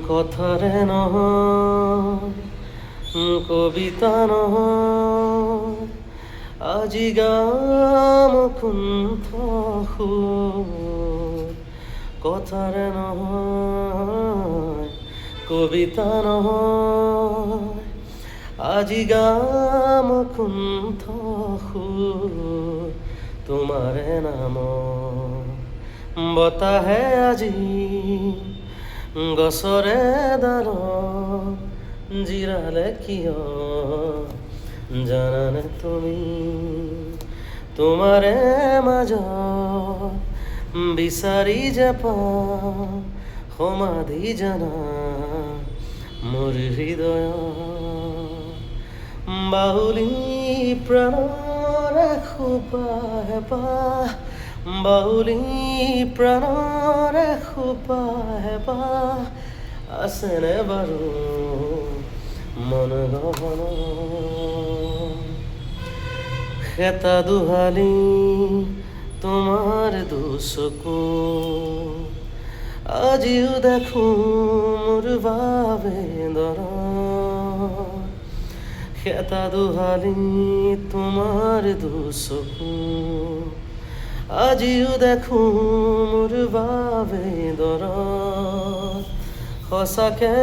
কথাৰে নহয়, কবিতা নহয়, আজি গাম কুণ্ঠ সুৰ। কথাৰে নহয়, কবিতা নহয়, আজি গাম কুণ্ঠ সুৰ। তোমাৰে নাম বতাহে আজি গছৰে ডালত জিৰালে কিয় জানানে তুমি? তোমাৰে মাজত বিচাৰি যে পাওঁ সমাধি জানা মোৰ হৃদয়। বাহুলি প্ৰাণৰ এসোপা হেঁপাহ, বাহুলি প্ৰাণৰ এসোপা হেঁপাহ, আছেনে বাৰু মন গহন? সেতা দুহালি তোমাৰ দুচকু, আজিও দেখো মোৰ বাবে দৰদ। সেতা দুহালি তোমাৰ দুচকু, আজিও দেখো মোৰ বাবে দৰদ। সঁচাকে